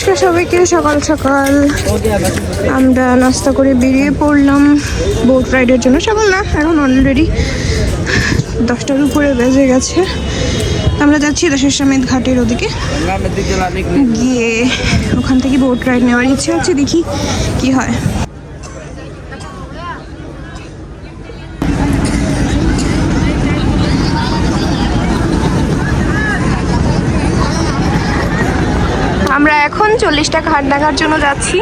নমস্কার সবাইকে, সকাল সকাল আমরা নাস্তা করে বেরিয়ে পড়লাম বোট রাইডের জন্য। সকাল না, এখন অলরেডি 10টার উপরে বেজে গেছে। আমরা যাচ্ছি দশাশ্বমেধ ঘাটের ওদিকে গিয়ে ওখান থেকে বোট রাইড নেওয়ার ইচ্ছে হচ্ছে, দেখি কি হয়। আমরা এখন 40টা ঘাট দেখার জন্য যাচ্ছি।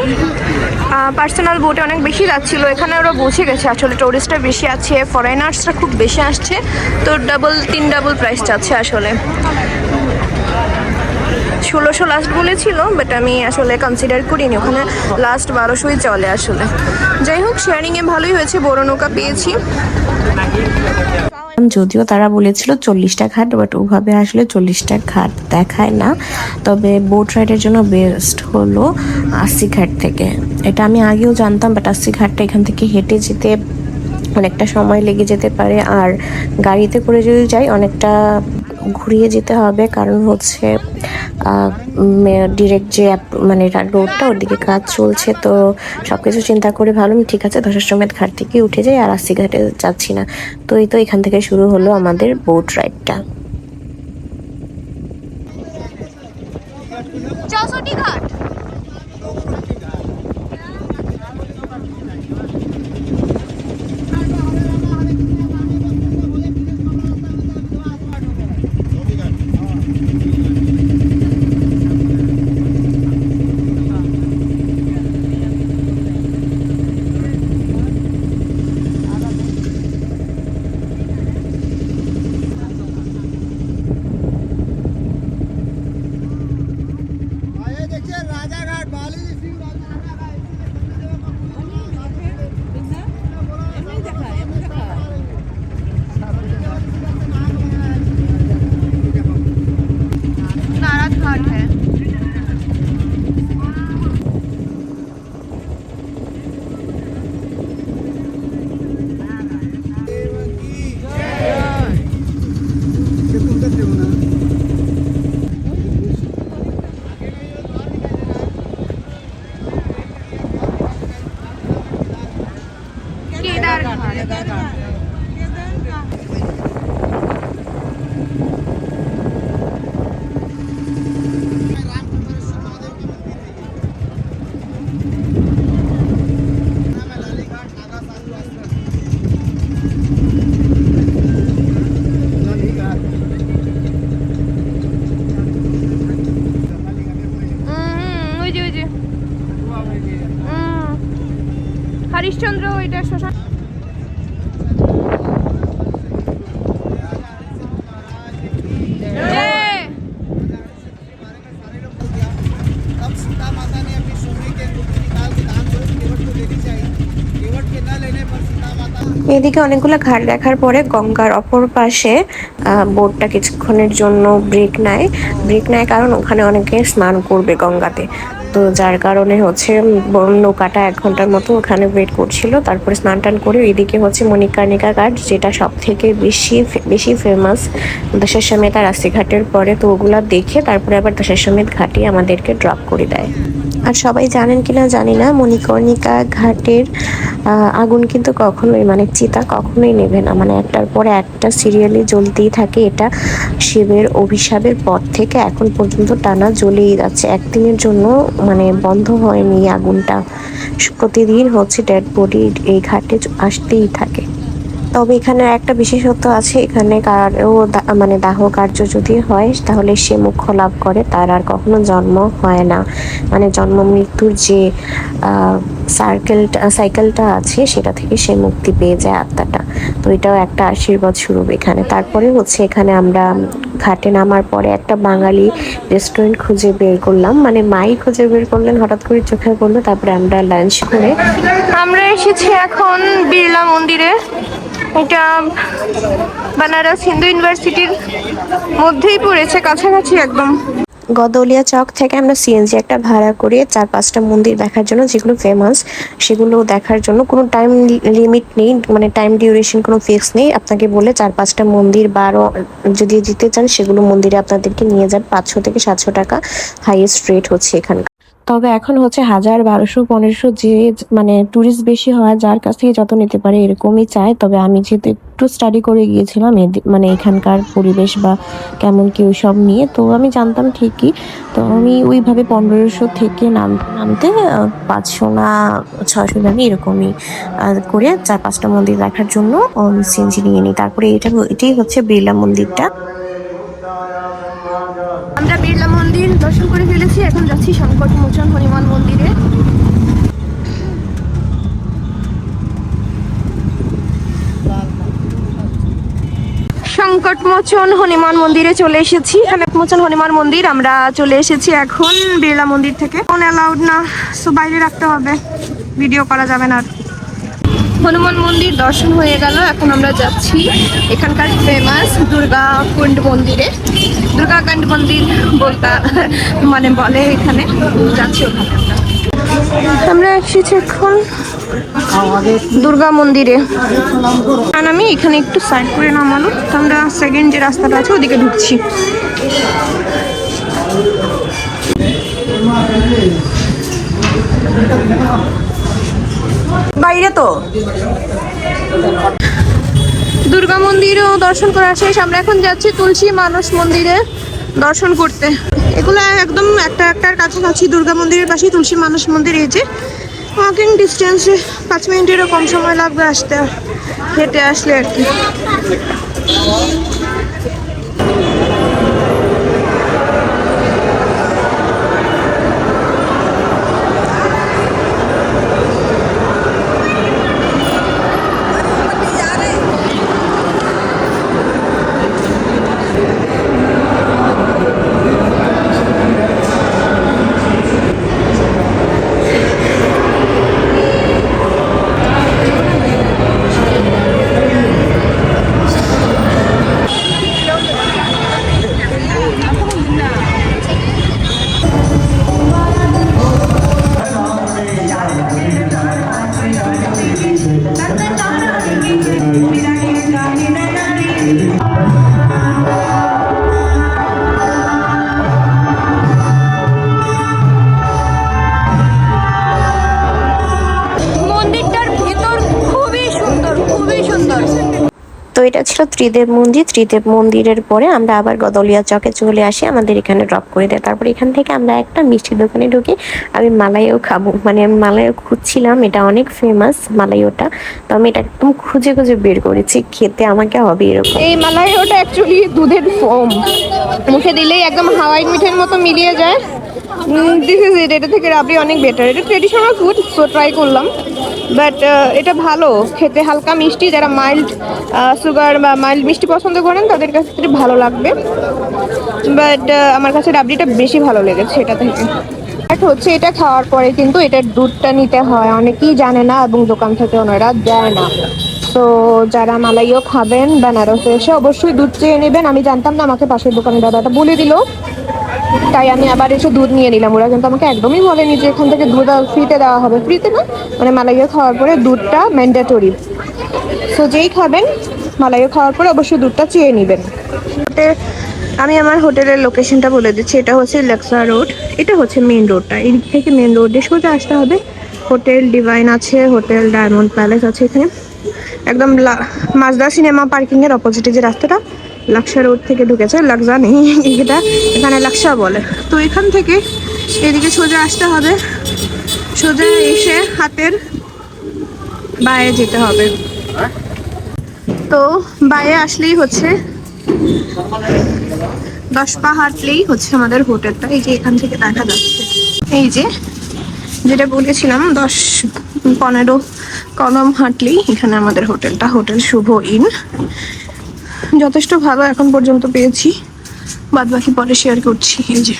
পার্সোনাল বোটে অনেক বেশি যাচ্ছিল, এখানে ওরা বুঝে গেছে আসলে টুরিস্টরা বেশি আছে, ফরেনার্সরা খুব বেশি আসছে, তো তিন ডাবল প্রাইস চাচ্ছে আসলে। 1600 লাস্ট বলেছিল, বাট আমি আসলে কনসিডার করিনি, ওখানে লাস্ট 1200ই চলে আসলে। যাই হোক, শেয়ারিংয়ে ভালোই হয়েছে, বড় নৌকা পেয়েছি। যদিও তারা বলেছিল 40টা ঘাট, বাট ওভাবে আসলে 40টা ঘাট দেখায় না। তবে বোট রাইডের জন্য বেস্ট হলো 80 ঘাট থেকে। এটা আমি আগেও জানতাম, বাট 80 ঘাটটা এখান থেকে হেঁটে যেতে অনেকটা সময় লেগে যেতে পারে, আর গাড়িতে করে যদি যাই অনেকটা ঘুরিয়ে যেতে হবে, কারণ হচ্ছে ডিরেক্ট যে মানে রোডটা ওর দিকে কাজ চলছে। তো সব কিছু চিন্তা করে ভালো, ঠিক আছে দশাশ্বমেধ ঘাট থেকে উঠে যাই, আর 80 ঘাটে যাচ্ছি না। তো এই তো এখান থেকে শুরু হলো আমাদের বোট রাইডটা। 64 ঘাট। হরিশ্চন্দ্র ওইটা শ্মশান। এদিকে অনেকগুলো ঘাট দেখার পরে গঙ্গার অপর পাশে বোটটা কিছুক্ষণের জন্য ব্রেক নেয় কারণ ওখানে অনেকে স্নান করবে গঙ্গাতে। তো যার কারণে হচ্ছে নৌকাটা 1 ঘন্টার মতো ওখানে ওয়েট করছিল, তারপরে স্নান টান করে এদিকে হচ্ছে মণিকর্ণিকা ঘাট, যেটা সব থেকে বেশি ফেমাস দশাশ্বমেধ আর 80 ঘাটের পরে। তো ওগুলা দেখে তারপরে আবার দশাশ্বমেধ ঘাটে আমাদেরকে ড্রপ করে দেয়। আর সবাই জানেন কিনা জানি না, মণিকর্ণিকা ঘাটের আগুন কিন্তু কখনোই মানে চিতা কখনোই নেবে না, মানে একটার পরে একটা সিরিয়ালি জ্বলতেই থাকে। এটা শিবের অভিশাপের পর থেকে এখন পর্যন্ত টানা জ্বলেই যাচ্ছে, একদিনের জন্য মানে বন্ধ হয়নি এই আগুনটা। প্রতিদিন হচ্ছে ডেড বডি এই ঘাটে আসতেই থাকে। তবে এখানে একটা বিশেষত্ব আছে, এখানে কারো মানে দাহ কার্য যদি হয় তাহলে সে মোক্ষ লাভ করে, তার আর কখনো জন্ম হয় না। মানে জন্ম মৃত্যুর যে সাইকেলটা আছে সেটা থেকে সে মুক্তি পেয়ে যায় আত্মাটা। তো এটাও একটা আশীর্বাদ স্বরূপ এখানে। তারপরে হচ্ছে এখানে আমরা ঘাটে নামার পরে একটা বাঙালি রেস্টুরেন্ট খুঁজে বের করলাম, মানে মাই খুঁজে বের করলেন, হঠাৎ করে চোখে পড়লো। তারপরে আমরা লাঞ্চ করে আমরা এসেছি এখন বিড়লা মন্দিরে। এটা বানারস হিন্দু ইউনিভার্সিটির মধ্যেই পড়েছে, কাছাকাছি একদম। গদলিয়া চক থেকে আমরা সিএনজি একটা ভাড়া করে 4-5টা মন্দির দেখার জন্য, যেগুলো ফেমাস সেগুলো দেখার জন্য কোনো টাইম লিমিট নেই, মানে টাইম ডিউরেশন কোনো ফিক্স নেই। আপনাকে বলে 4-5টা মন্দির বা আরও যদি যেতে চান সেগুলো মন্দিরে আপনাদেরকে নিয়ে যান। 500 থেকে 700 টাকা হাইয়েস্ট রেট হচ্ছে এখানকার। তবে এখন হচ্ছে 1000, 1200, 1500 যে মানে ট্যুরিস্ট বেশি হয় যার কাছ থেকে যত নিতে পারে এরকমই চায়। তবে আমি যেহেতু একটু স্টাডি করে গিয়েছিলাম মানে এখানকার পরিবেশ বা কেমন কি ওইসব নিয়ে, তো আমি জানতাম ঠিকই। তো আমি ওইভাবে 1500 থেকে নামতে 500 না 600 দামি এরকমই করে 4-5টা মন্দির দেখার জন্য সিএনজি নিয়ে নিই। তারপরে এটাই হচ্ছে বিড়লা মন্দিরটা। আমরা বিড়লা মন্দির দর্শন করে ফেলেছি, এখন যাচ্ছি সংকটমোচন হনুমান মন্দিরে। সংকটমোচন হনুমান মন্দিরে চলে এসেছি। সংকটমোচন হনুমান মন্দির আমরা চলে এসেছি এখন বিড়লা মন্দির থেকে। ফোন অ্যালাউড না, সো বাইরে রাখতে হবে, ভিডিও করা যাবে না। হনুমান মন্দির দর্শন হয়ে গেল, এখন আমরা যাচ্ছি এখানকার ফেমাস দুর্গা কুণ্ড মন্দিরে। দুর্গা কুণ্ড মন্দির বলতে মানে বলে এখানে, যাচ্ছি ওখানে। আমরা এসেছি এখন দুর্গা মন্দিরে। আর আমি এখানে একটু সাইড করে নামালো, তো আমরা সেকেন্ড যে রাস্তাটা আছে ওদিকে ঢুকছি। বাইরে তো দুর্গা মন্দিরও দর্শন করা শেষ, আমরা এখন যাচ্ছি তুলসী মানস মন্দিরে দর্শন করতে। এগুলো একদম একটার কাছাকাছি, দুর্গা মন্দিরের পাশেই তুলসী মানস মন্দির। এই যে ওয়াকিং ডিস্টেন্সে 5 মিনিটেরও কম সময় লাগবে আসতে, হেঁটে আসলে আর কি। তো এটা ছিল ত্রিদেব মন্দির। ত্রিদেব মন্দিরের পরে আমরা আবার গদলিয়া চকে চলে আসি, আমাদের এখানে ড্রপ করে দেয়। তারপর এখান থেকে আমরা একটা মিষ্টির দোকানে ঢুকি। আমি মালাইও খাবো, মানে আমি মালাইও খুঁজছিলাম, এটা অনেক ফেমাস মালাইওটা। তো আমি এটা একদম খুঁজে খুঁজে বের করেছি, খেতে আমাকে হবে এরকম। এই মালাইওটা অ্যাকচুয়ালি দুধের ফোম, মুখে দিলেই একদম হাওয়াই মিঠের মতো মিলিয়ে যায়। This is it. এটা থেকে রাবড়ি অনেক বেটার। এটা ট্রেডিশনাল ফুড, সো ট্রাই করলাম। বাট এটা ভালো খেতে, হালকা মিষ্টি। যারা মাইল্ড সুগার বা মাইল্ড মিষ্টি পছন্দ করেন তাদের কাছে এটা ভালো লাগবে। বাট আমার কাছে রাবড়িটা বেশি ভালো লেগেছে এটা থেকে। বাট হচ্ছে এটা খাওয়ার পরে কিন্তু এটার দুধটা নিতে হয়, অনেকেই জানে না এবং দোকান থেকে ওনারা দেয় না। তো যারা মালাইও খাবেন বেনারসে এসে অবশ্যই দুধ চেয়ে নেবেন। আমি জানতাম না, আমাকে পাশের দোকানে দাদাটা বলে দিল, তাই আমি আবার এসে দুধ নিয়ে নিলাম। ওরা কিন্তু আমাকে একদমই বলেনি যে এখান থেকে দুধ ফ্রিতে দেওয়া হবে। ফ্রিতে না, মানে মালাইও খাওয়ার পরে দুধটা ম্যান্ডেটরি। সো যেই খাবেন মালাইও খাওয়ার পরে অবশ্যই দুধটা চেয়ে নেবেন। আমি আমার হোটেলের লোকেশনটা বলে দিচ্ছি। এটা হচ্ছে লাক্সা রোড, এটা হচ্ছে মেন রোডটা। এই দিক থেকে মেন রোডে সোজা আসতে হবে। হোটেল ডিভাইন আছে, হোটেল ডায়মন্ড প্যালেস আছে এখানে। একদম মাজদা সিনেমা পার্কিংয়ের অপোজিটে যে রাস্তাটা, লাক্সা রোড থেকে ঢুকেছে, লাক্সা নেই এটা, এখানে লাক্সা বলে। তো এখান থেকে এদিকে সোজা আসতে হবে, সোজা এসে হাতের বায়ে যেতে হবে। তো বায়ে আসলেই হচ্ছে 10 পা হাঁটলেই হচ্ছে আমাদের হোটেলটা। এই যে এখান থেকে দেখা যাচ্ছে, এই যে যেটা বলেছিলাম 10-15 কদম হাঁটলেই এখানে আমাদের হোটেলটা, হোটেল শুভ ইন। যথেষ্ট ভালো এখন পর্যন্ত পেয়েছি, বাদ বাকি পরে শেয়ার করছি। এই যে